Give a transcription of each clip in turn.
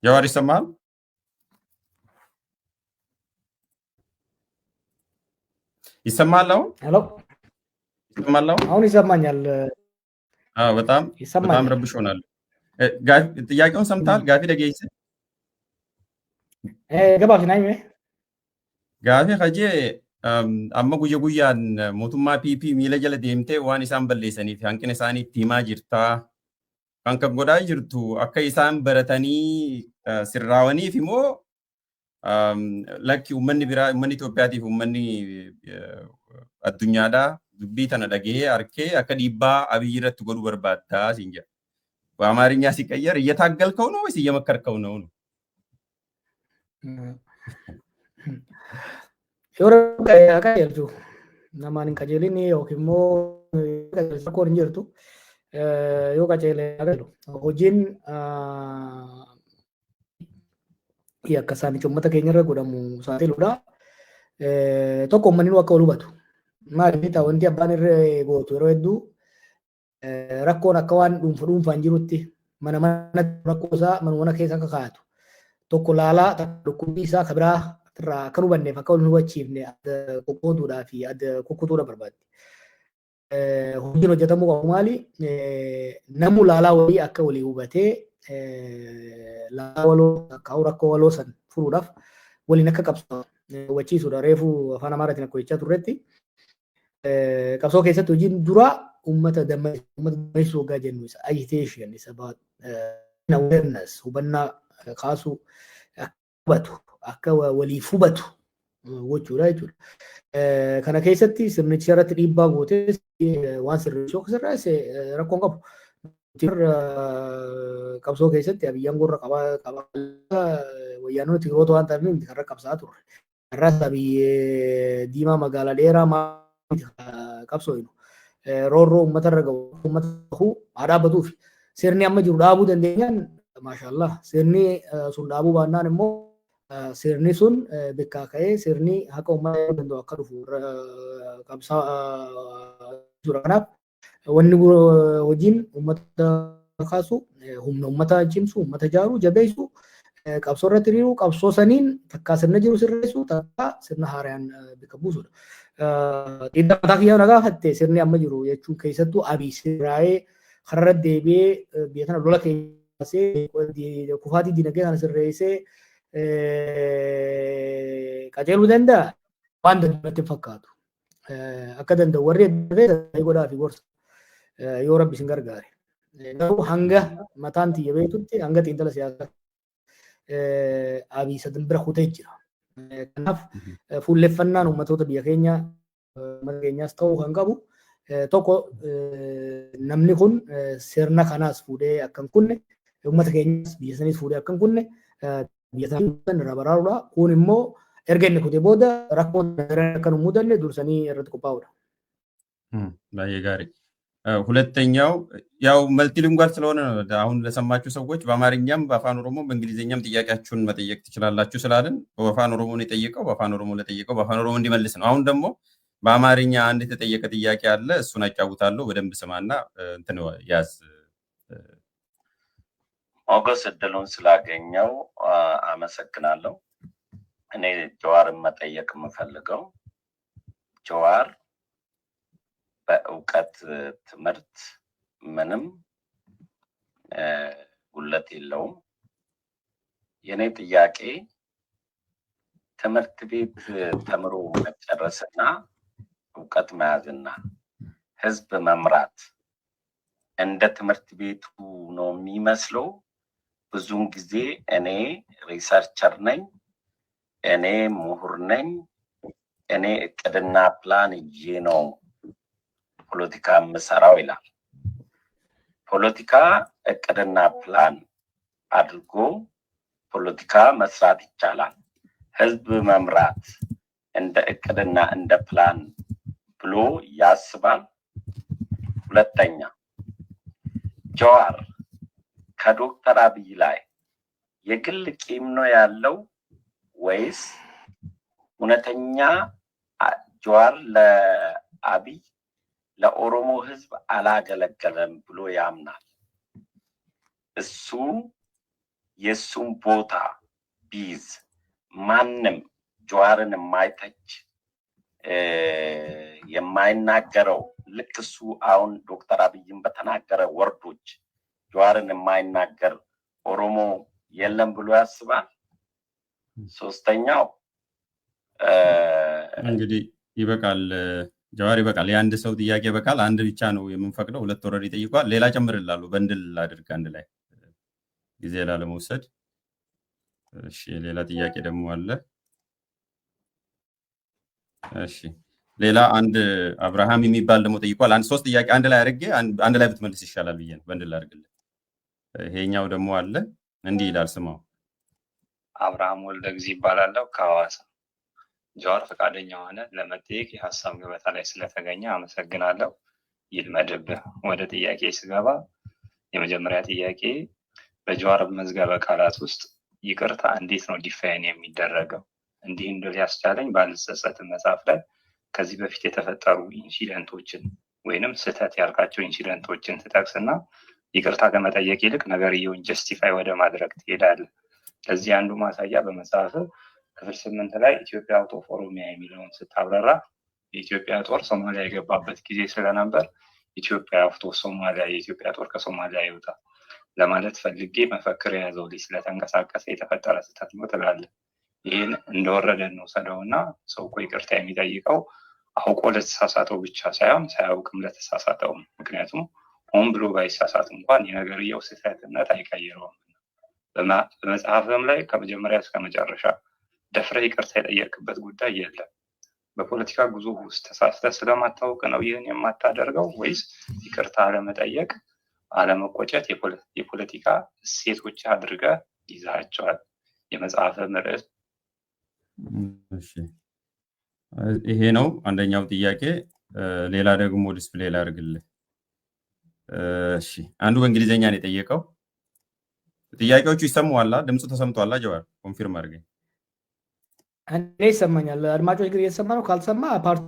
ጀዋር ይሰማል? ይሰማል? ሄሎ ይሰማል? አሁን ይሰማኛል። በጣም በጣም ረብሾናል። ጥያቄውን ሰምታል? ጋፊ ደገይስ ገባሽ ናይ ጋፊ ከጄ amma guyya guyyaan mootummaa PP miila jala deemtee waan isaan balleessaniif hanqina isaanii himaa jirtaa. Kan godhaa jirtu akka isaan baratanii sirraawaniif immoo lakki uummanni biraa uummanni Itoophiyaatiif uummanni addunyaadhaa dubbii tana dhagee harkee akka dhiibbaa Abiyyi irratti godhuu barbaaddaa siin jedha. በአማርኛ ሲቀየር እየታገልከው ነው ወይስ እየመከርከው ነው? Qajeelchu namaan hin qajeelin yookiin immoo rakkoon hin jirtu yoo qajeelee agarru hojiin akka isaan uummata keenya irra godhamu saaxiluudha. Tokko uummanni akka wal hubatu maaliif wanti abbaan irra gootu yeroo hedduu rakkoon akka waan dhuunfaan jirutti mana rakkoo isaa mana keessa akka kaa'atu tokko laalaa dhukkubbii isaa kan biraa irraa kan hubanneef akka wal hubachiifne adda qoqqooduudhaa fi adda kukkutuudha barbaadde. Hojiin hojjetamuu qabu maali? Namuu laalaa walii akka walii hubatee laalaa waloo akka rakkoo waloo san furuudhaaf waliin akka qabsoo hubachiisuudha. Reefuu afaan Amaaraatiin akka hojjechaa turretti qabsoo keessatti hojiin duraa ummata dammaqsuu waggaa jennu isa agitation is about awareness hubannaa kaasuu hubatu akka waliif hubatu gochuudha jechuudha. Kana keessatti sirnicha irratti dhiibbaa gootee waan sirriichoo sirreesse rakkoon qabu. Qabsoo keessatti Abiyyaan gorra qabaa wayyaanonni Tigiroota waan ta'aniif kan rakkabsaa turre. Irraas Abiyyee Diimaa magaalaa dheeraa qabsoo jiru. Roorroo uummata irra gahu uummata bahuu haa dhaabbatuuf sirni amma jiru dhaabuu dandeenyaan maashaallah sirni sun dhaabuu baannaan immoo sirni sun bakka ka'ee sirni haqa uummata danda'u akka dhufu qabsaa jira. Kanaaf wanni hojiin uummata kaasu humna uummataa cimsu uummata jaaruu jabeessu qabsoo irratti hiriiruu qabsoo saniin takkaa sirna jiru sirreessu takkaa sirna haaraan bakka buusudha. Dhiibbaa mataa kiyyaa na gaafatte sirni amma jiru jechuun keessattuu Abiy sirraa'ee karra deebi'ee biyya kana lola keessee kufaatii dinagdee kana sirreessee qajeeluu danda'a waan danda'atti fakkaatu. Akka danda'u warri dafee godhaa fi gorsa yoo rabbi isin gargaare. Garuu hanga mataan tiyya beektutti hanga xiinxala siyaasaa Abiy sadin bira kutee jira. Kanaaf fuulleffannaan uummatoota biyya keenyaas ta'uu kan qabu tokko namni kun sirna kanaas fuudhee akka hin kunne uummata keenyaas biyya saniis fuudhee akka hin kunne biyya sana irraa baraaruudha. Kun immoo erga inni kutee booda rakkoon akka nu mudanne dursanii irratti qophaa'uudha. Baay'ee gaarii. ሁለተኛው ያው መልቲሊንጓል ስለሆነ አሁን ለሰማችሁ ሰዎች በአማርኛም በአፋን ኦሮሞም በእንግሊዝኛም ጥያቄያችሁን መጠየቅ ትችላላችሁ ስላልን በአፋን ኦሮሞ ነው የጠየቀው። በአፋን ኦሮሞ ለጠየቀው በአፋን ኦሮሞ እንዲመልስ ነው። አሁን ደግሞ በአማርኛ አንድ የተጠየቀ ጥያቄ አለ። እሱን አጫውታለሁ። በደንብ ስማና እንትን ያዝ። ሞገስ እድሉን ስላገኘው አመሰግናለሁ። እኔ ጀዋርን መጠየቅ የምፈልገው ጀዋር በእውቀት ትምህርት ምንም ጉለት የለውም። የኔ ጥያቄ ትምህርት ቤት ተምሮ መጨረስና እውቀት መያዝና ህዝብ መምራት እንደ ትምህርት ቤቱ ነው የሚመስለው። ብዙውን ጊዜ እኔ ሪሰርቸር ነኝ፣ እኔ ምሁር ነኝ፣ እኔ እቅድና ፕላን ይዤ ነው ፖለቲካ የምሰራው ይላል። ፖለቲካ እቅድና ፕላን አድርጎ ፖለቲካ መስራት ይቻላል። ህዝብ መምራት እንደ እቅድና እንደ ፕላን ብሎ ያስባል። ሁለተኛ ጀዋር ከዶክተር አብይ ላይ የግል ቂም ነው ያለው ወይስ እውነተኛ ጀዋር ለአብይ ለኦሮሞ ህዝብ አላገለገለም ብሎ ያምናል? እሱ የሱም ቦታ ቢዝ ማንም ጀዋርን የማይተች የማይናገረው ልክ እሱ አሁን ዶክተር አብይን በተናገረ ወርዶች ጀዋርን የማይናገር ኦሮሞ የለም ብሎ ያስባል። ሶስተኛው እንግዲህ ይበቃል፣ ጀዋር ይበቃል። የአንድ ሰው ጥያቄ ይበቃል። አንድ ብቻ ነው የምንፈቅደው። ሁለት ወረድ ይጠይቋል። ሌላ ጨምርላሉ በእንድል አድርግ አንድ ላይ ጊዜ ላለመውሰድ። እሺ ሌላ ጥያቄ ደግሞ አለ። እሺ ሌላ አንድ አብርሃም የሚባል ደግሞ ጠይቋል። አንድ ሶስት ጥያቄ አንድ ላይ አድርጌ አንድ ላይ ብትመልስ ይሻላል ብዬ ነው በእንድል አድርግልህ። ይሄኛው ደግሞ አለ እንዲህ ይላል ስማው። አብርሃም ወልደ ጊዜ ይባላለሁ ከሐዋሳ። ጀዋር ፈቃደኛ ሆነ ለመጠየቅ የሀሳብ ገበታ ላይ ስለተገኘ አመሰግናለሁ። ይልመድብህ። ወደ ጥያቄ ስገባ የመጀመሪያ ጥያቄ በጀዋር መዝገበ ቃላት ውስጥ ይቅርታ እንዴት ነው ዲፋይን የሚደረገው? እንዲህ እንድል ያስቻለኝ ባልጸጸትም መጽሐፍ ላይ ከዚህ በፊት የተፈጠሩ ኢንሲደንቶችን ወይንም ስህተት ያልካቸው ኢንሲደንቶችን ትጠቅስና ይቅርታ ከመጠየቅ ይልቅ ነገርየውን ጀስቲፋይ ወደ ማድረግ ትሄዳለህ። ለዚህ አንዱ ማሳያ በመጽሐፍ ክፍል 8 ላይ ኢትዮጵያ አውት ኦፍ ኦሮሚያ የሚለውን ስታብራራ የኢትዮጵያ ጦር ሶማሊያ የገባበት ጊዜ ስለነበር ኢትዮጵያ አውት ኦፍ ሶማሊያ፣ የኢትዮጵያ ጦር ከሶማሊያ ይውጣ ለማለት ፈልጌ መፈክር የያዘው ልጅ ስለተንቀሳቀሰ የተፈጠረ ስህተት ነው ትላለህ። ይህን እንደወረደ እንውሰደው እና ሰው እኮ ይቅርታ የሚጠይቀው አውቆ ለተሳሳተው ብቻ ሳይሆን ሳያውቅም ለተሳሳተው። ምክንያቱም ሆን ብሎ ባይሳሳት እንኳን የነገርየው ስህተትነት አይቀይረውም። በመጽሐፍም ላይ ከመጀመሪያ እስከ መጨረሻ ደፍረህ ይቅርታ የጠየቅበት ጉዳይ የለም። በፖለቲካ ጉዞ ውስጥ ተሳስተህ ስለማታውቅ ነው ይህን የማታደርገው ወይስ ይቅርታ አለመጠየቅ፣ አለመቆጨት የፖለቲካ እሴቶች አድርገህ ይዛቸዋል? የመጽሐፍ ርዕስ ይሄ ነው። አንደኛው ጥያቄ። ሌላ ደግሞ ዲስፕሌይ ላድርግልህ። እሺ አንዱ በእንግሊዝኛ ነው የጠየቀው። ጥያቄዎቹ ይሰሙዋላ? ድምፁ ተሰምቷላ? ጀዋር ኮንፊርም አድርገኝ። እኔ ይሰማኛል። አድማጮች ግን እየተሰማ ነው? ካልሰማ ፓርቲ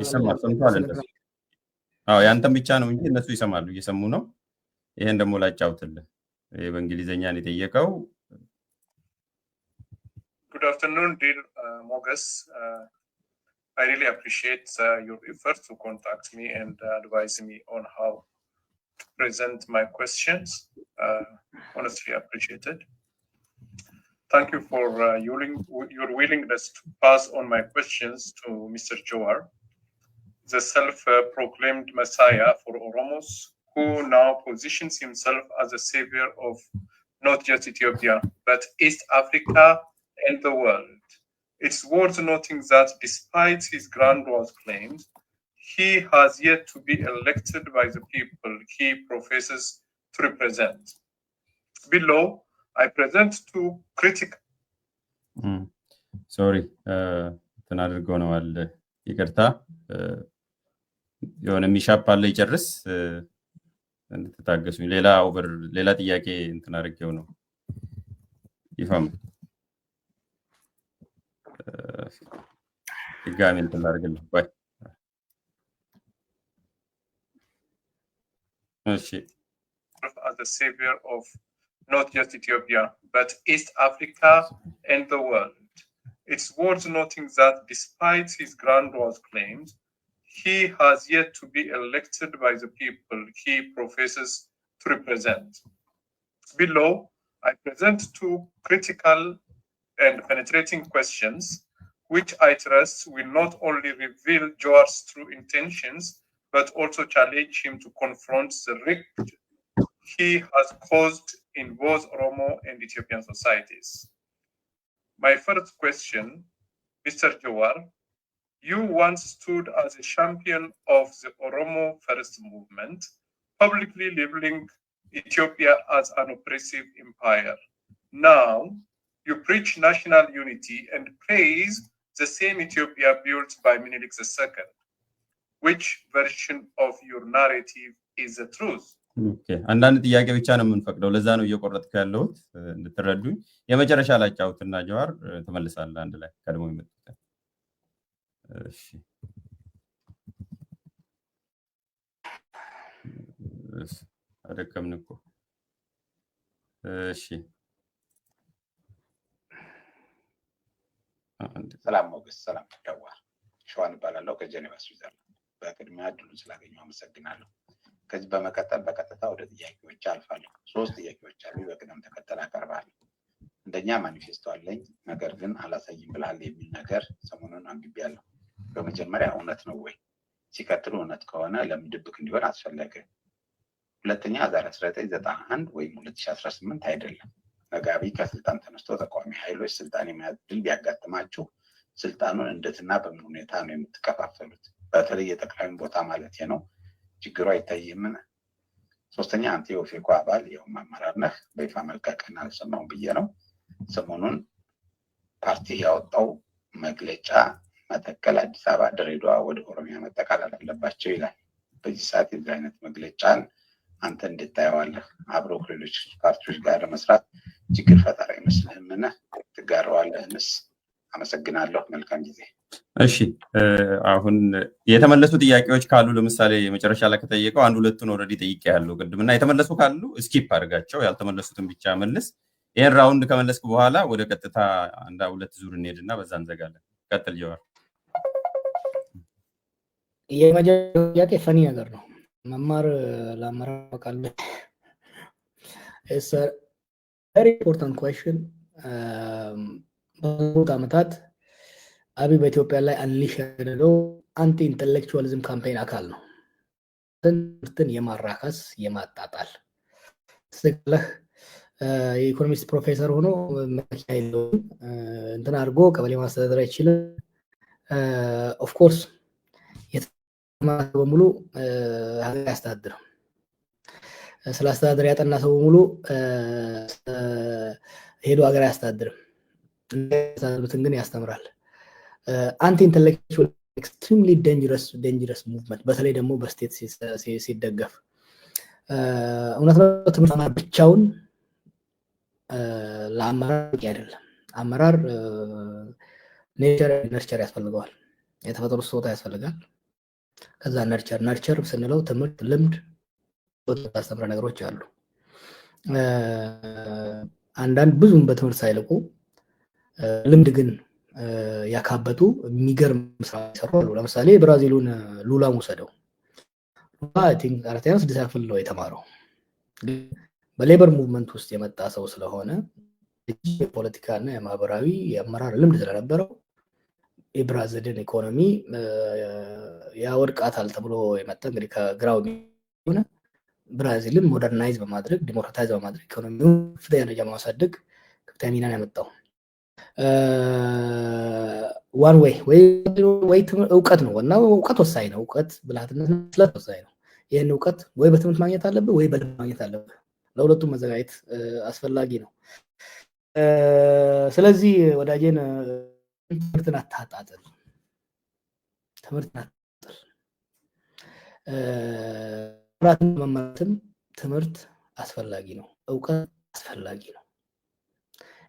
ይሰማል። ሰምቷል። አዎ ያንተም ብቻ ነው እንጂ እነሱ ይሰማሉ፣ እየሰሙ ነው። ይሄን ደግሞ ላጫውትልህ። ይሄ በእንግሊዝኛ ነው የጠየቀው። Good afternoon, dear Mogus. I really appreciate your effort to contact me and advise me on how to present my questions. Honestly appreciated. Thank you for your willingness to pass on my questions to Mr. Jawar, the self-proclaimed messiah for Oromos, who now positions himself as a savior of not just Ethiopia, but East Africa and the world. It's worth noting that despite his grandiose claims, he has yet to be elected by the people he professes to represent. Below, I present two critical. Sorry, ተናድርገው ነው አለ። ይቅርታ የሆነ ሚሻፕ አለ ይጨርስ እንድትታገሱኝ። ሌላ ጥያቄ እንትን አድርጌው ነው ይፋም ድጋሚ እንትን ላድርግልህ። ባይ እሺ As a savior of not just Ethiopia, but East Africa and the world. It's worth noting that despite his grandiose claims, he has yet to be elected by the people he professes to represent. Below, I present two critical and penetrating questions, which I trust will not only reveal Jawar's true intentions, but also challenge him to confront the rift he has caused in both Oromo and Ethiopian societies. My first question, Mr. Jawar, you once stood as a champion of the Oromo First movement, publicly labeling Ethiopia as an oppressive empire. Now, you preach national unity and praise the same Ethiopia built by Menelik II. Which version of your narrative is the truth? አንዳንድ ጥያቄ ብቻ ነው የምንፈቅደው። ለዛ ነው እየቆረጥኩ ያለሁት እንድትረዱኝ። የመጨረሻ ላይ ጫውትና ጀዋር ተመልሳለህ አንድ ላይ ቀድሞ ይመጣ። እሺ አደከምን እኮ። እሺ ሰላም ሞገስ፣ ሰላም ደዋር ሸዋን እባላለሁ ከጀኔቫ ስዊዘርላንድ። በቅድሚያ እድሉን ስላገኘሁ አመሰግናለሁ። ከዚህ በመቀጠል በቀጥታ ወደ ጥያቄዎች አልፋለሁ። 3 ጥያቄዎች አሉ፣ በቅደም ተከተል አቀርባለሁ። አንደኛ ማኒፌስቶ አለኝ ነገር ግን አላሳይም ብለሃል የሚል ነገር ሰሞኑን አንብቤያለሁ። በመጀመሪያ እውነት ነው ወይ? ሲቀጥሉ እውነት ከሆነ ለምን ድብቅ እንዲሆን አስፈለገ? ሁለተኛ ዛሬ 1991 ወይም 2018 አይደለም። ነጋቢ ከስልጣን ተነስቶ ተቃዋሚ ኃይሎች ስልጣን የመያዝ ድል ቢያጋጥማችሁ ስልጣኑን እንዴትና በምን ሁኔታ ነው የምትከፋፈሉት? በተለይ የጠቅላዩን ቦታ ማለት ነው። ችግሩ አይታይምን? ሶስተኛ አንተ የኦፌኮ አባል የውም አመራር ነህ። በይፋ መልቀቅን አልሰማሁም ብዬ ነው። ሰሞኑን ፓርቲ ያወጣው መግለጫ መተከል፣ አዲስ አበባ፣ ድሬዳዋ ወደ ኦሮሚያ መጠቃለል አለባቸው ይላል። በዚህ ሰዓት የዚህ አይነት መግለጫን አንተ እንዴት ታየዋለህ? አብሮ ከሌሎች ፓርቲዎች ጋር መስራት ችግር ፈጠራ አይመስልህምን? ትጋራዋለህንስ? አመሰግናለሁ። መልካም ጊዜ። እሺ አሁን የተመለሱ ጥያቄዎች ካሉ ለምሳሌ መጨረሻ ላይ ከጠየቀው አንድ ሁለቱን ኦልሬዲ ጠይቄያለሁ ቅድምና የተመለሱ ካሉ ስኪፕ አድርጋቸው፣ ያልተመለሱትን ብቻ መልስ። ይሄን ራውንድ ከመለስኩ በኋላ ወደ ቀጥታ አንድ ሁለት ዙር እንሄድና በዛ እንዘጋለን። ቀጥል ጀዋር። የመጀመሪያው ጥያቄ ፈኒ ነገር ነው። መማር ለአመራር ካለ it's a very important question። በሁለት ዓመታት አብይ በኢትዮጵያ ላይ አንሊሽ ያደረገው አንቲ ኢንተሌክቹዋሊዝም ካምፔን አካል ነው። ትምህርትን የማራከስ የማጣጣል ስለህ የኢኮኖሚስት ፕሮፌሰር ሆኖ መኪና የለውም እንትን አድርጎ ቀበሌ ማስተዳደር አይችልም። ኦፍ ኮርስ የተማረው በሙሉ ሀገር ያስተዳድራል። ስለ አስተዳደር ያጠና ሰው በሙሉ ሄዶ ሀገር ያስተዳድርም፣ እንደታዘብትን ግን ያስተምራል። አንቲ ኢንተሌክቹዋል ኤክስትሪምሊ ዴንጀረስ ሙቭመንት፣ በተለይ ደግሞ በስቴት ሲደገፍ። እውነት ነው ትምህርት መማር ብቻውን ለአመራር በቂ አይደለም። አመራር ነርቸር ያስፈልገዋል፣ የተፈጥሮ ስጦታ ያስፈልጋል። ከዛ ነርቸር ስንለው ትምህርት፣ ልምድ፣ ታስተምረ ነገሮች አሉ። አንዳንድ ብዙም በትምህርት ሳይልቁ ልምድ ግን ያካበቱ የሚገርም ስራ ይሰሩ አሉ። ለምሳሌ ብራዚሉን ሉላን ወሰደው። ሉላ አይ ቲንክ 4ኛ 6ኛ ክፍል ነው የተማረው። በሌበር ሙቭመንት ውስጥ የመጣ ሰው ስለሆነ የፖለቲካና የማህበራዊ የአመራር ልምድ ስለነበረው የብራዚልን ኢኮኖሚ ያወድቃታል ተብሎ የመጣ እንግዲህ ከግራው ሆነ ብራዚልን ሞደርናይዝ በማድረግ ዲሞክራታይዝ በማድረግ ኢኮኖሚውን ከፍተኛ ደረጃ ማሳደግ ከፍተኛ ሚናን ያመጣው ዋን ወይ እውቀት ነው። እና እውቀት ወሳኝ ነው። እውቀት ብልሃትነት ወሳኝ ነው። ይህን እውቀት ወይ በትምህርት ማግኘት አለብህ ወይ በልምድ ማግኘት አለብህ። ለሁለቱም መዘጋጀት አስፈላጊ ነው። ስለዚህ ወዳጄን ትምህርትን አታጣጥል። መማራትም ትምህርት አስፈላጊ ነው። እውቀት አስፈላጊ ነው።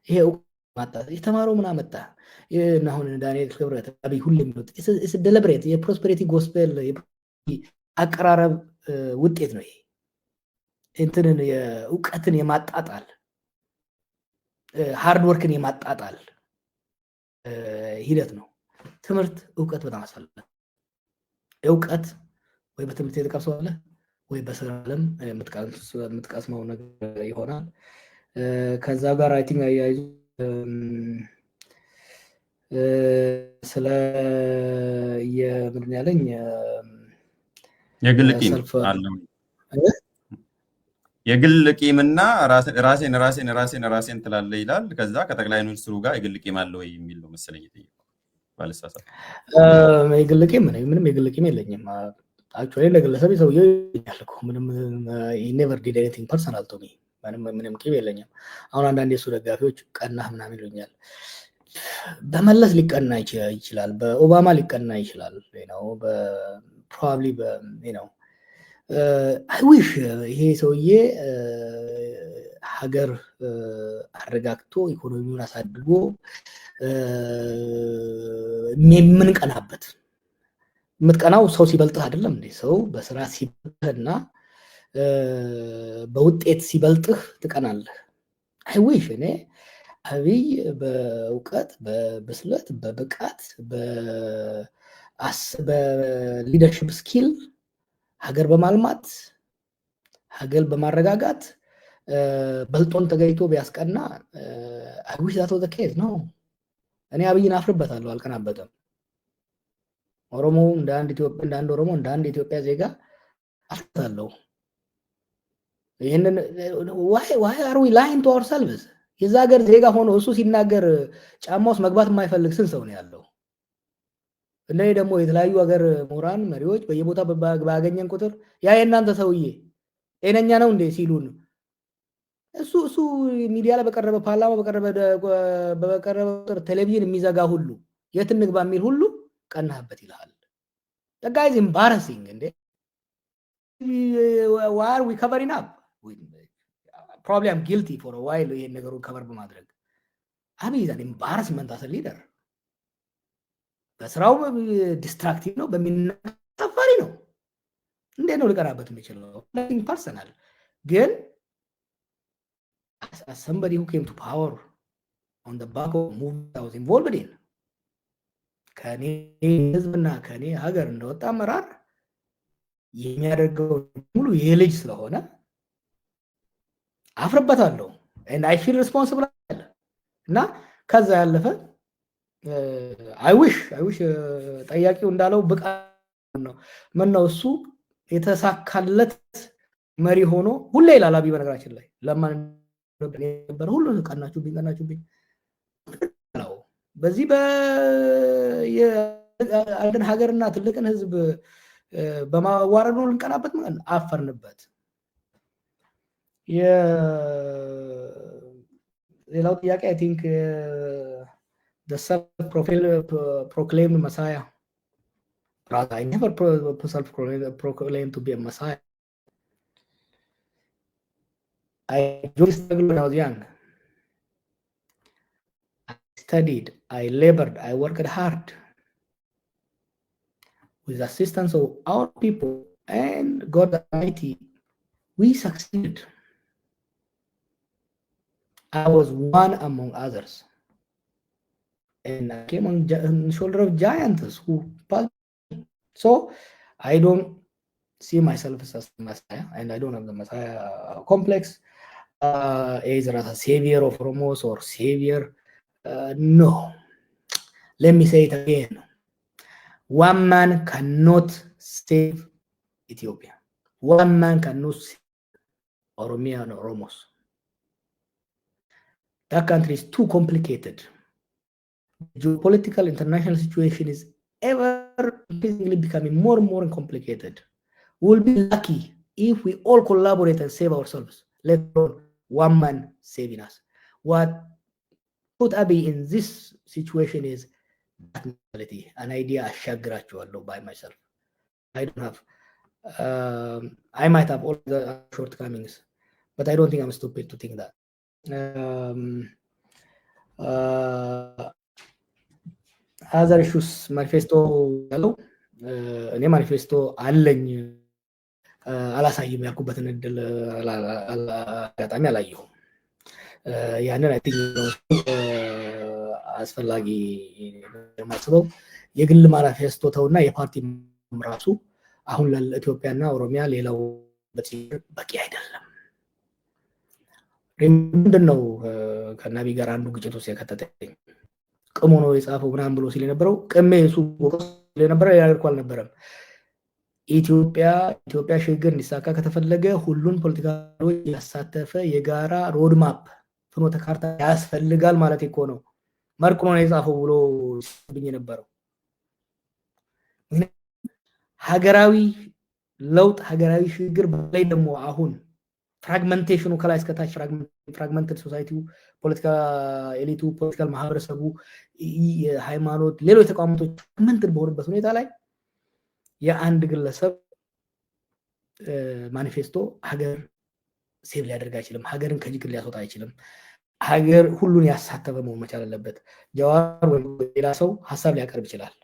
ይሄ እውቀት ማጣት የተማረው ምን አመጣ? አሁን ዳንኤል ክብረት አብይ ሁሌም ነው ደለብሬት የፕሮስፐሪቲ ጎስፔል አቀራረብ ውጤት ነው። ይሄ እንትንን የእውቀትን የማጣጣል ሃርድ ወርክን የማጣጣል ሂደት ነው። ትምህርት እውቀት በጣም አስፈላጊ። እውቀት ወይ በትምህርት የተቀሰዋለህ ወይ በስራ ዓለም የምትቀስመው ነገር ይሆናል። ከዛ ጋር አይ ቲንክ አያይዙ ስለ የምንድን ያለኝ የግል ቂም አለው። የግል ቂምና ራሴን ትላለህ ይላል። ከዛ ከጠቅላይ ሚኒስትሩ ጋር የግል ቂም አለ ወይ የሚል ነው መሰለኝ የጠየቀው ባልሳሳት። የግል ቂም ምንም የግል ቂም የለኝም። አክቹዋሊ ለግለሰብ ሰውዬው ያልኩ ምንም never did anything personal to me ምንም ቂም የለኝም። አሁን አንዳንድ የሱ ደጋፊዎች ቀናህ ምናምን ይሉኛል። በመለስ ሊቀና ይችላል፣ በኦባማ ሊቀና ይችላል ነው ፕሮባብሊ ነው አይ ዊሽ ይሄ ሰውዬ ሀገር አረጋግቶ ኢኮኖሚውን አሳድጎ የምንቀናበት የምትቀናው ሰው ሲበልጥህ አይደለም እንዴ? ሰው በስራ ሲበልጥህና በውጤት ሲበልጥህ ትቀናለህ። አይ ዊሽ እኔ አብይ በእውቀት በብስለት በብቃት በሊደርሽፕ ስኪል ሀገር በማልማት ሀገር በማረጋጋት በልጦን ተገይቶ ቢያስቀና አይዊሽ ዛት ወዘ ኬዝ ነው። እኔ አብይን አፍርበታለሁ፣ አልቀናበትም። ኦሮሞ እንደ አንድ ኢትዮጵያ እንደ አንድ ኦሮሞ እንደ አንድ ኢትዮጵያ ዜጋ አፍርበታለሁ። ይሄንን why are we lying to ourselves? የዛ ሀገር ዜጋ ሆኖ እሱ ሲናገር ጫማ ውስጥ መግባት የማይፈልግ ስንት ሰው ነው ያለው? እኔ ደግሞ የተለያዩ ሀገር ምሁራን መሪዎች በየቦታ ባገኘን ቁጥር ያ የእናንተ ሰውዬ ጤነኛ ነው እንዴ ሲሉን እሱ ሚዲያ ላይ በቀረበ ፓርላማ በቀረበ ቁጥር ቴሌቪዥን የሚዘጋ ሁሉ የት እንግባ የሚል ሁሉ ቀናህበት ይልሃል። The guy is embarrassing እንዴ. Why are we covering up? Probably I'm guilty for a while ይሄን ነገሩን ከቨር በማድረግ አብይ is an embarrassment as a leader. በስራው ዲስትራክቲቭ ነው፣ በሚናፈሪ ነው። እንዴት ነው ልቀራበት የሚችለው? nothing personal ግን as somebody who came to power on the back of movement I was involved in ከኔ ህዝብና ከኔ ሀገር እንደወጣ አመራር የሚያደርገው ሙሉ የልጅ ስለሆነ አፍርበታለሁ and I feel responsible እና ከዛ ያለፈ I wish ጠያቂው እንዳለው ብቃት ነው ምን ነው እሱ የተሳካለት መሪ ሆኖ ሁሌ ይላል አብይ በነገራችን ላይ ለማን ነበር ሁሉ ቀናችሁብኝ ነው በዚህ በአንድን ሀገርና ትልቅን ህዝብ በማዋረዱ ልንቀናበት ማለት አፈርንበት። ሌላው ጥያቄ I think the self-proclaimed Messiah. Rather, I never self-proclaimed to be a Messiah. I just when I was young. I studied, I labored, I worked hard. With the assistance of our people and God Almighty, we succeeded. I was one among others. And I came on the shoulder of giants who passed. So I don't see myself as a Messiah, and I don't have the Messiah complex, either as a savior of Oromos or savior. No. Let me say it again. One man cannot save Ethiopia. One man cannot save Oromia and Oromos. That country is too complicated. The geopolitical international situation is ever increasingly becoming more and more complicated. We'll be lucky if we all collaborate and save ourselves, let alone one man saving us. What put Abiy in this situation is that mentality, an idea ashagrachuallo by myself. I don't have, I might have all the shortcomings, but I don't think I'm stupid to think that. other issues manifesto ያለው እኔ ማኒፌስቶ አለኝ አላሳይም ያልኩበትን እድል አጋጣሚ አላየሁም። ያንን አይ ቲንክ አስፈላጊ ማስበው የግል ማኒፌስቶ ተውና የፓርቲ ራሱ አሁን ለኢትዮጵያና ኦሮሚያ ሌላው በቂ አይደለም። ምንድነው ከናቢ ጋር አንዱ ግጭት ውስጥ የከተተኝ ቅሞ ነው የጻፈው ምናምን ብሎ ሲል የነበረው ቅሜ እሱ ስለነበረ ያልኩ አልነበረም። ኢትዮጵያ ሽግግር እንዲሳካ ከተፈለገ ሁሉን ፖለቲካሎች ያሳተፈ የጋራ ሮድማፕ ፍኖተ ካርታ ያስፈልጋል ማለት እኮ ነው። መርቆ ነው የጻፈው ብሎ ሲብኝ የነበረው ሀገራዊ ለውጥ ሀገራዊ ሽግግር በላይ ደግሞ አሁን ፍራግመንቴሽኑ ከላይ እስከ ታች ፍራግመንትድ ሶሳይቲው ፖለቲካ ኤሊቱ ፖለቲካል ማህበረሰቡ ሃይማኖት ሌሎች ተቋማቶች ፍራግመንትድ በሆነበት ሁኔታ ላይ የአንድ ግለሰብ ማኒፌስቶ ሀገር ሴቭ ሊያደርግ አይችልም። ሀገርን ከችግር ሊያስወጣ አይችልም። ሀገር ሁሉን ያሳተፈ መሆን መቻል አለበት። ጀዋር ወይ ሌላ ሰው ሐሳብ ሊያቀርብ ይችላል።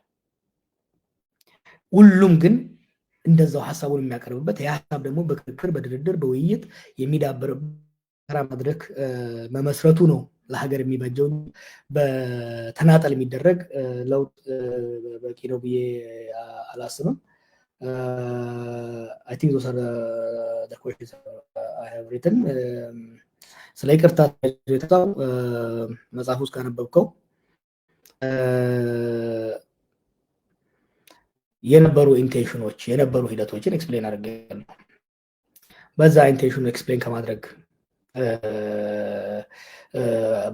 ሁሉም ግን እንደዛው ሐሳቡን የሚያቀርብበት ያ ሐሳብ ደግሞ በክርክር በድርድር በውይይት የሚዳብር የጋራ መድረክ መመስረቱ ነው ለሀገር የሚበጀው። በተናጠል የሚደረግ ለውጥ በቂ ነው ብዬ አላስብም። I think those are the questions I have written. ስለ ይቅርታ የተጻፈው መጽሐፍ ውስጥ ካነበብከው የነበሩ ኢንቴንሽኖች የነበሩ ሂደቶችን ኤክስፕሌን አድርገን በዛ ኢንቴንሽኑ ኤክስፕሌን ከማድረግ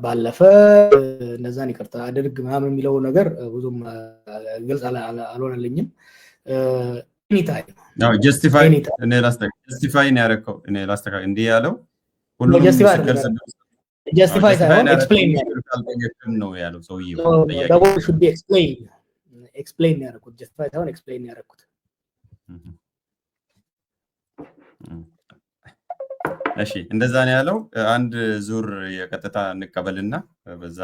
ባለፈ እነዛን ይቅርታ አድርግ ምናምን የሚለው ነገር ብዙም ግልጽ አልሆነልኝም። ጀስቲፋይ ነው ያደረገው እንዲህ ያለው ሁሉም ጀስቲፋይ ሳይሆን ኤክስፕሌን ነው ያለው ሰውዬው። ኤክስፕሌን ያደረኩት ጀስቲፋይ ሳይሆን ኤክስፕሌን ያደረኩት። እሺ እንደዛ ነው ያለው። አንድ ዙር የቀጥታ እንቀበልና በዛ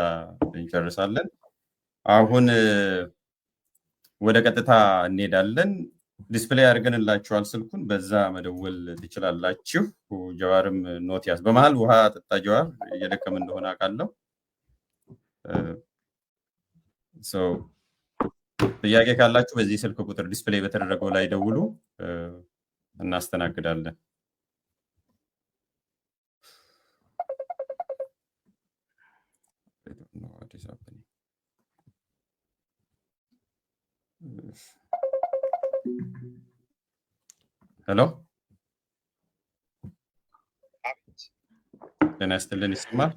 እንጨርሳለን። አሁን ወደ ቀጥታ እንሄዳለን። ዲስፕሌይ አድርገንላችኋል ስልኩን፣ በዛ መደወል ትችላላችሁ። ጀዋርም ኖት ያዝ። በመሃል ውሃ ጠጣ ጀዋር፣ እየደከመ እንደሆነ አውቃለሁ። ጥያቄ ካላችሁ በዚህ ስልክ ቁጥር ዲስፕሌይ በተደረገው ላይ ደውሉ፣ እናስተናግዳለን። ሄሎ ጤና ይስጥልን። ይሰማል?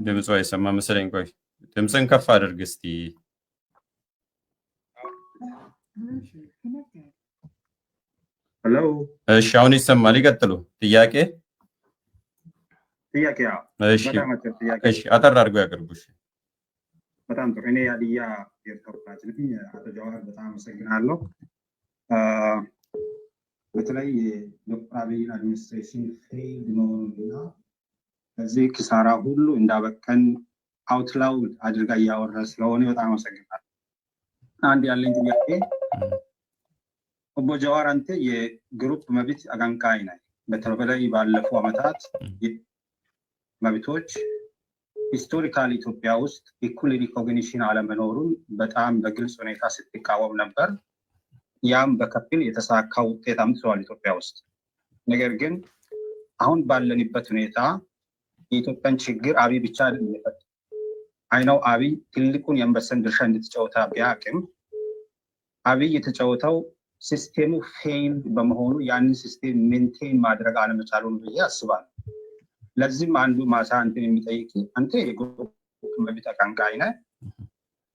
ድምፁ አይሰማም መሰለኝ። ቆይ ድምፅን ከፍ አድርግ እስቲ። ሄሎ እሺ፣ አሁን ይሰማል። ይቀጥሉ። ጥያቄ እሺ፣ አጠር አድርገው ያቅርቡ። እሺ፣ በጣም ጥሩ። እኔ የሀዲያ ብሔር ተወላጅ ነኝ። አቶ ጀዋር በጣም አመሰግናለሁ። በተለይ ዶክተር አብይን አድሚኒስትሬሽን ፌይል መሆኑንና ከዚህ ኪሳራ ሁሉ እንዳበቀን አውትላውድ አድርጋ እያወራ ስለሆነ በጣም አመሰግናለሁ። አንድ ያለኝ ጥያቄ ኦቦ ጀዋር አንተ የግሩፕ መብት አቀንቃኝ ነህ። በተለይ ባለፉ ዓመታት መብቶች ሂስቶሪካል ኢትዮጵያ ውስጥ ኢኩል ሪኮግኒሽን አለመኖሩን በጣም በግልጽ ሁኔታ ስትቃወም ነበር። ያም በከፊል የተሳካ ውጤት አምጥቷል ኢትዮጵያ ውስጥ። ነገር ግን አሁን ባለንበት ሁኔታ የኢትዮጵያን ችግር አብይ ብቻ አይደለም። አይነው አብይ ትልቁን የአንበሳን ድርሻ እንድትጫወታ ቢያቅም አብይ የተጫወተው ሲስቴሙ ፌል በመሆኑ ያንን ሲስቴም ሜንቴን ማድረግ አለመቻሉን ብዬ አስባለሁ። ለዚህም አንዱ ማሳ እንትን የሚጠይቅ አንተ የግሩፕ መብት አቀንቃኝ ነህ።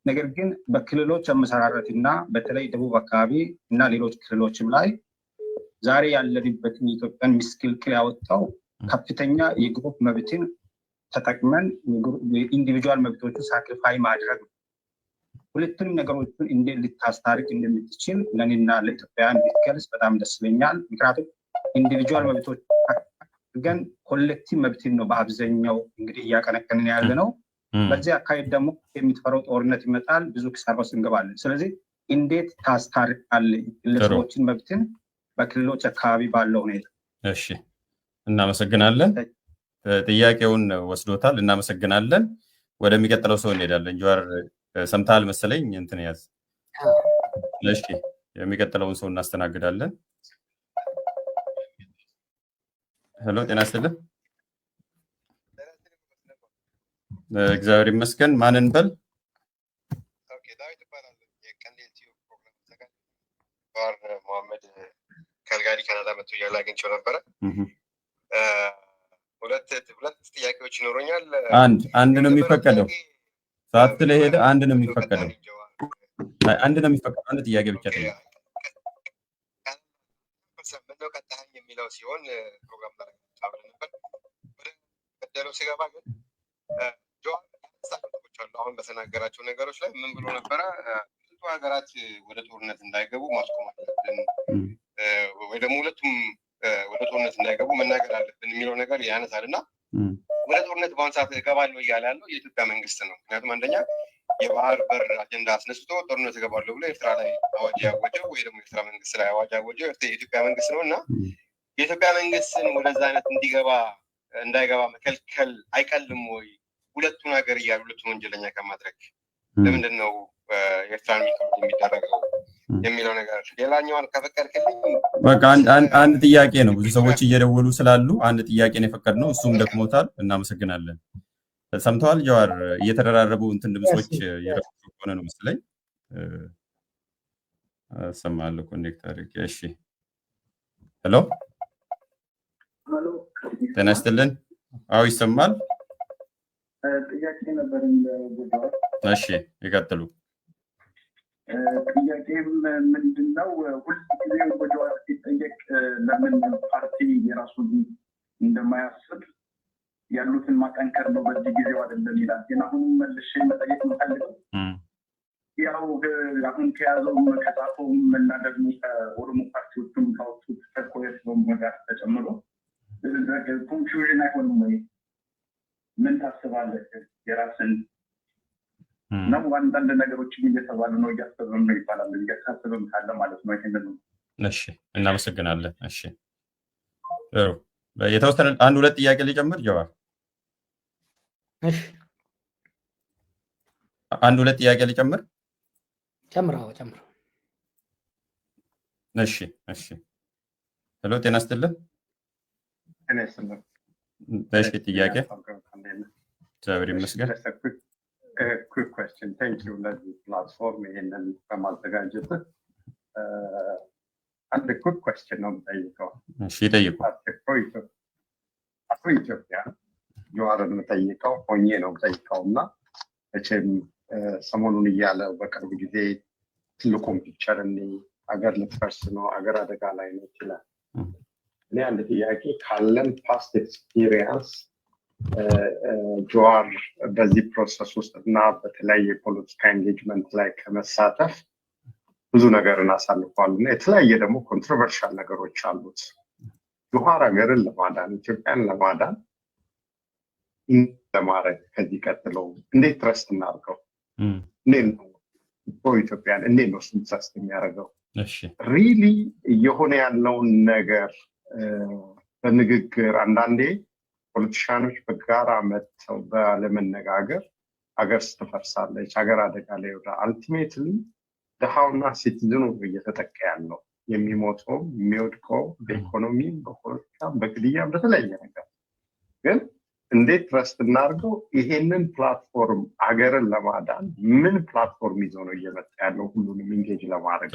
ነገር ግን በክልሎች አመሰራረትና በተለይ ደቡብ አካባቢ እና ሌሎች ክልሎችም ላይ ዛሬ ያለንበትን የኢትዮጵያን ምስቅልቅል ያወጣው ከፍተኛ የግሩፕ መብትን ተጠቅመን ኢንዲቪጁዋል መብቶችን ሳክሪፋይ ማድረግ ነው። ሁለቱንም ነገሮችን እንዴት ልታስታርቅ እንደምትችል ለእኔና ለኢትዮጵያውያን ቢገልጽ በጣም ደስ ይለኛል። ምክንያቱም ኢንዲቪጁዋል መብቶች ግን ኮሌክቲቭ መብትን ነው በአብዛኛው እንግዲህ እያቀነቀንን ያለ ነው። በዚህ አካሄድ ደግሞ የሚትፈረው ጦርነት ይመጣል፣ ብዙ ኪሳራ ውስጥ እንገባለን። ስለዚህ እንዴት ታስታርቃለህ ግለሰቦችን መብትን በክልሎች አካባቢ ባለው ሁኔታ? እሺ፣ እናመሰግናለን። ጥያቄውን ወስዶታል። እናመሰግናለን። ወደሚቀጥለው ሰው እንሄዳለን። ጀዋር ሰምተሃል መሰለኝ፣ እንትን ያዝ። እሺ፣ የሚቀጥለውን ሰው እናስተናግዳለን። ሄሎ፣ ጤና ይስጥልን። እግዚአብሔር ይመስገን። ማንን በል? ዳዊት እባላለሁ። የቀንዴል ቲዩብ ፕሮግራም ተዘጋጅ ጀዋር መሐመድ ካልጋሪ ካናዳ መጥቶ እያለ አግኝቼው ነበረ። ሁለት ጥያቄዎች ይኖሩኛል። አንድ ነው የሚፈቀደው። ሰዓት ስለሄደ አንድ ነው የሚፈቀደው። አንድ ነው የሚፈቀደው። አንድ ጥያቄ ብቻ ጠይቅ። ምነው ቀጣኸኝ የሚለው ሲሆን ፕሮግራም ላይ አብረን ነበር። ወደ ቀደለው ሲገባ ግን ጀዋር አሁን በተናገራቸው ነገሮች ላይ ምን ብሎ ነበረ? ብዙ ሀገራት ወደ ጦርነት እንዳይገቡ ማስቆም አለብን ወይ ደግሞ ሁለቱም ወደ ጦርነት እንዳይገቡ መናገር አለብን የሚለው ነገር ያነሳል እና ወደ ጦርነት በአሁኑ ሰዓት እገባለሁ እያለ ያለው የኢትዮጵያ መንግስት ነው። ምክንያቱም አንደኛ የባህር በር አጀንዳ አስነስቶ ጦርነት እገባለሁ ብሎ ኤርትራ ላይ አዋጅ ያወጀው ወይ ደግሞ ኤርትራ መንግስት ላይ አዋጅ ያወጀው የኢትዮጵያ መንግስት ነው እና የኢትዮጵያ መንግስትን ወደዛ አይነት እንዳይገባ መከልከል አይቀልም ወይ? ሁለቱን ሀገር እያሉ ሁለቱን ወንጀለኛ ከማድረግ ለምንድን ነው ኤርትራን የሚደረገው የሚለው ነገር። ሌላኛውን ከፈቀድክልኝ በቃ አንድ ጥያቄ ነው። ብዙ ሰዎች እየደወሉ ስላሉ አንድ ጥያቄ ነው የፈቀድነው። እሱም ደክሞታል። እናመሰግናለን። ሰምተዋል ጀዋር? እየተደራረቡ እንትን ድምጾች እየረፉ ሆነ ነው መሰለኝ። ሰማለሁ ኮኔክት አድርጌ። እሺ ሄሎ፣ ጤና ይስጥልን። አዎ ይሰማል። ጥያቄ ነበር። እሺ ይቀጥሉ። ጥያቄም ምንድነው? ሁልጊዜ በጀዋር ሲጠየቅ ለምን ፓርቲ የራሱን እንደማያስብ ያሉትን ማጠንከር ነው በዚህ ጊዜው አይደለም ይላል። ግን አሁን መልሼ መጠየቅ የምፈልገው ያው አሁን ከያዘው ከጻፈውም እና ደግሞ ከኦሮሞ ፓርቲዎቹም ካወጡት ከኮየት ጋር ተጨምሮ ኮንፊውዥን አይሆንም ወይ? ምን ታስባለህ? የራስን ነው አንዳንድ ነገሮችን እየተባሉ ነው እያሰብም ነው ይባላል። እያሳስብም ካለ ማለት ነው። ይሄንን ነው። እሺ እናመሰግናለን። እሺ ጥሩ። የተወሰነ አንድ ሁለት ጥያቄ ሊጨምር ጀዋር? እሺ አንድ ሁለት ጥያቄ ሊጨምር? ጨምረው። እሺ ሄሎ፣ ጤና ይስጥልን። እሺ ጥያቄ? እግዚአብሔር ይመስገን። quick question. Thank you ለዚህ ፕላትፎርም ይሄንን በማዘጋጀት አንድ quick question ነው የምጠይቀው። እሺ ጠይቁ። አፍሮ ኢትዮጵያ ጀዋርን የምጠይቀው ሆኜ ነው የምጠይቀው እና መቼም ሰሞኑን እያለ በቅርብ ጊዜ ትልቁን ፒክቸር አገር ልትፈርስ ነው፣ አገር አደጋ ላይ ነው ይችላል። እኔ አንድ ጥያቄ ካለን ፓስት ኤክስፒሪየንስ ጀዋር በዚህ ፕሮሰስ ውስጥ እና በተለያየ የፖለቲካ ኤንጌጅመንት ላይ ከመሳተፍ ብዙ ነገርን አሳልፏል እና የተለያየ ደግሞ ኮንትሮቨርሻል ነገሮች አሉት። ጀዋር ሀገርን ለማዳን ኢትዮጵያን ለማዳን ለማድረግ ከዚህ ቀጥለው እንዴት ትረስት እናድርገው? እንዴት ነው ኢትዮጵያን እንዴት ነው እሱን ትረስት የሚያደርገው? ሪሊ እየሆነ ያለውን ነገር በንግግር አንዳንዴ ፖለቲሻኖች በጋራ መጥተው ባለመነጋገር ሀገር ስትፈርሳለች፣ ሀገር አደጋ ላይ ወደ አልቲሜትሊ ድሃውና ሲቲዝኑ እየተጠቃ ያለው የሚሞተው የሚወድቀው በኢኮኖሚም በፖለቲካም በግድያም በተለያየ ነገር ግን እንዴት ትረስት እናድርገው? ይሄንን ፕላትፎርም ሀገርን ለማዳን ምን ፕላትፎርም ይዞ ነው እየመጣ ያለው? ሁሉንም ኢንጌጅ ለማድረግ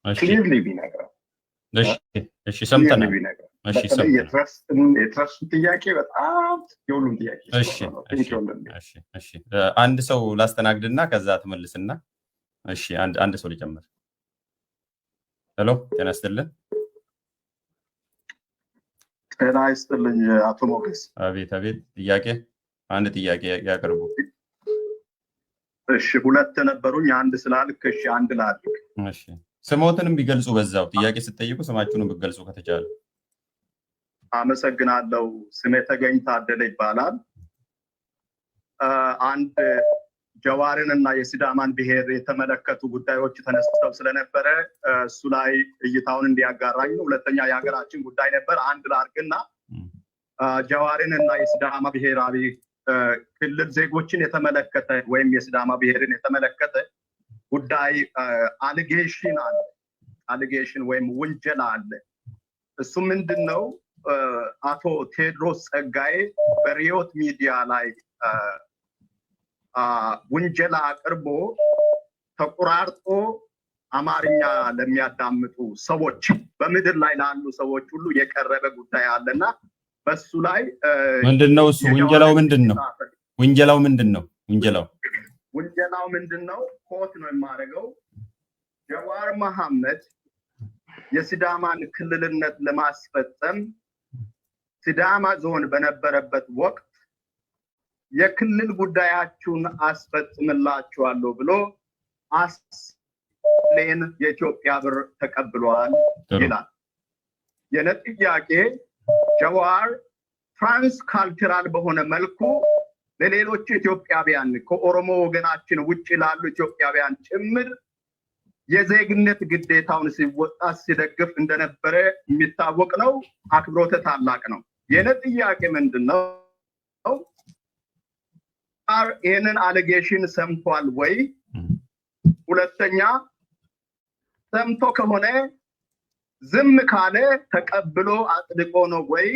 ክሊርሊ ቢነግረን። እሺ ሰምተናል። የትረስቱ ጥያቄ በጣም የሁሉም ጥያቄ። እሺ አንድ ሰው ላስተናግድና ከዛ ትመልስና። እሺ አንድ ሰው ሊጨምር። ሄሎ ጤና ይስጥልን። ጤና ይስጥልኝ አቶ ሞገስ። አቤት ጥያቄ? አንድ ጥያቄ ያቀርቡ። እሺ ሁለት ነበሩኝ። አንድ ስላልክ እሺ አንድ ላድርግ። እሺ ስሞትንም ቢገልጹ በዛው ጥያቄ ስትጠይቁ ስማችሁንም ቢገልጹ ከተቻለ። አመሰግናለሁ። ስሜ ተገኝ ታደለ ይባላል። አንድ ጀዋርን እና የሲዳማን ብሔር የተመለከቱ ጉዳዮች ተነስተው ስለነበረ እሱ ላይ እይታውን እንዲያጋራኝ ነው። ሁለተኛ የሀገራችን ጉዳይ ነበር። አንድ ላርግና ጀዋርን እና የሲዳማ ብሔራዊ ክልል ዜጎችን የተመለከተ ወይም የሲዳማ ብሔርን የተመለከተ ጉዳይ አሊጌሽን ወይም ውንጀላ አለ። እሱ ምንድነው? አቶ ቴዎድሮስ ጸጋዬ በሪዮት ሚዲያ ላይ ውንጀላ አቅርቦ ተቆራርጦ አማርኛ ለሚያዳምጡ ሰዎች በምድር ላይ ላሉ ሰዎች ሁሉ የቀረበ ጉዳይ አለና በሱ ላይ ምንድነው እሱ ውንጀላው ምንድነው? ውንጀላው ምንድነው? ኮት ነው የማደርገው። ጀዋር መሐመድ የሲዳማን ክልልነት ለማስፈጸም ሲዳማ ዞን በነበረበት ወቅት የክልል ጉዳያችሁን አስፈጽምላችኋለሁ ብሎ አስሌን የኢትዮጵያ ብር ተቀብሏል ይላል። የኔ ጥያቄ ጀዋር ትራንስ ካልቸራል በሆነ መልኩ ለሌሎች ኢትዮጵያውያን ከኦሮሞ ወገናችን ውጭ ላሉ ኢትዮጵያውያን ጭምር የዜግነት ግዴታውን ሲወጣ ሲደግፍ እንደነበረ የሚታወቅ ነው። አክብሮተ ታላቅ ነው። የኔ ጥያቄ ምንድነው? ይህንን አሌጌሽን ሰምቷል ወይ? ሁለተኛ ሰምቶ ከሆነ ዝም ካለ ተቀብሎ አጥድቆ ነው ወይ?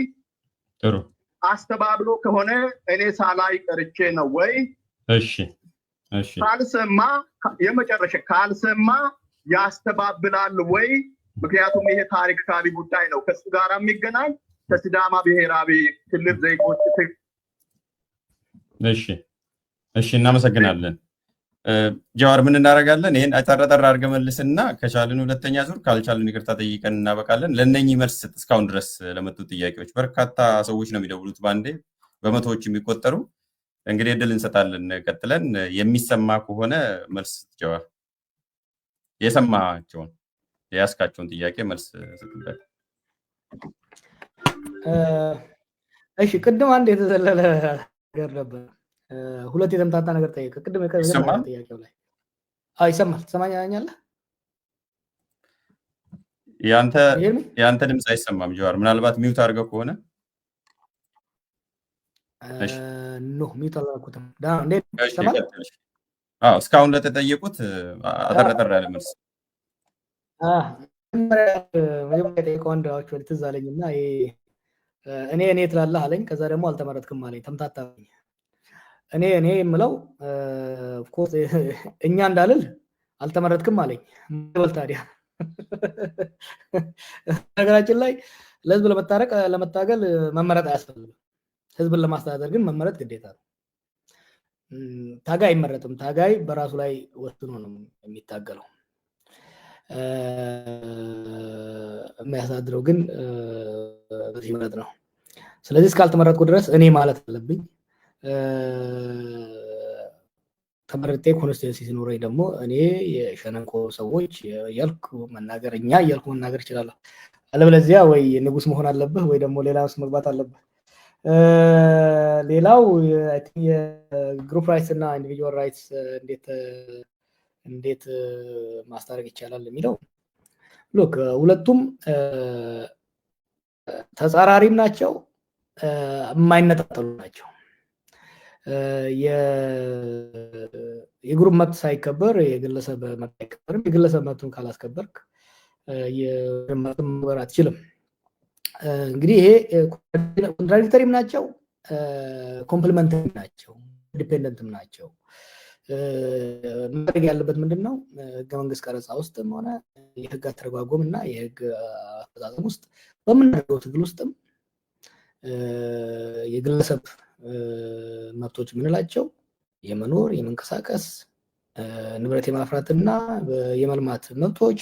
ጥሩ አስተባብሎ ከሆነ እኔ ሳላይ ቀርቼ ነው ወይ? እሺ እሺ ካልሰማ የመጨረሻ ካልሰማ ያስተባብላል ወይ? ምክንያቱም ይሄ ታሪካዊ ጉዳይ ነው። ከሱ ጋር የሚገናኝ ከሲዳማ ብሔራዊ ክልል ዜጎች እሺ እናመሰግናለን። ጀዋር ምን እናደርጋለን? ይሄን አጠራጠር አድርገህ መልስና ከቻልን ሁለተኛ ዙር ካልቻልን ይቅርታ ጠይቀን እናበቃለን። ለነኚህ መልስ እስካሁን ድረስ ለመጡ ጥያቄዎች በርካታ ሰዎች ነው የሚደውሉት፣ ባንዴ በመቶዎች የሚቆጠሩ። እንግዲህ እድል እንሰጣለን። ቀጥለን የሚሰማ ከሆነ መልስ ጀዋር የሰማቸውን የያዝካቸውን ጥያቄ መልስ ስትበት። እሺ ቅድም አንድ የተዘለለ ነገር ነበር። ሁለት የተምታታ ነገር ጠየቀ። ቅድም ጥያቄው ላይ ይሰማል? ትሰማኛለህ? ያንተ ድምፅ አይሰማም ጀዋር። ምናልባት ሚውት አድርገው ከሆነ ኖ ሚውት አላደረኩትም። እስካሁን ለተጠየቁት አጠረጠር ያለ መልስ መጀመሪያ ጠየቀው አንዳዎች ወደ ትዝ አለኝና እኔ ትላለህ አለኝ። ከዛ ደግሞ አልተመረጥክም አለኝ። ተምታታኝ። እኔ የምለው ኦፍኮርስ እኛ እንዳልል አልተመረጥክም አለኝ። በል ታዲያ ነገራችን ላይ ለህዝብ ለመታገል መመረጥ አያስፈልግም። ህዝብን ለማስተዳደር ግን መመረጥ ግዴታ ነው። ታጋይ አይመረጥም። ታጋይ በራሱ ላይ ወስኖ ነው የሚታገለው። የሚያሳድረው ግን በዚህ ማለት ነው። ስለዚህ እስካልተመረጥኩ ድረስ እኔ ማለት አለብኝ። ተመርጬ ኮንስቲትዩንሲ ሲኖረኝ ደግሞ እኔ የሸነንቆ ሰዎች እያልኩ መናገር እችላለሁ። አለበለዚያ ወይ ንጉስ መሆን አለብህ ወይ ደግሞ ሌላ ውስጥ መግባት አለብህ። ሌላው የግሩፕ ራይትስ እና ኢንዲቪጁዋል ራይትስ እንዴት ማስታረቅ ይቻላል የሚለው ሉክ ሁለቱም ተጻራሪም ናቸው፣ የማይነጣጠሉ ናቸው። የግሩፕ መብት ሳይከበር የግለሰብ መብት አይከበርም። የግለሰብ መብቱን ካላስከበርክ የመብትን መክበር አትችልም። እንግዲህ ይሄ ኮንትራዲክተሪም ናቸው፣ ኮምፕሊመንተሪ ናቸው፣ ዲፔንደንትም ናቸው። ማድረግ ያለበት ምንድነው? ህገ መንግስት ቀረጻ ውስጥም ሆነ የህግ አተረጓጎም እና የህግ አፈጻጸም ውስጥ በምናደርገው ትግል ውስጥም የግለሰብ መብቶች የምንላቸው የመኖር፣ የመንቀሳቀስ፣ ንብረት የማፍራትና የመልማት መብቶች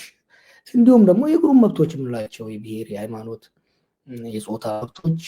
እንዲሁም ደግሞ የግሩፕ መብቶች የምንላቸው የብሔር፣ የሃይማኖት፣ የጾታ መብቶች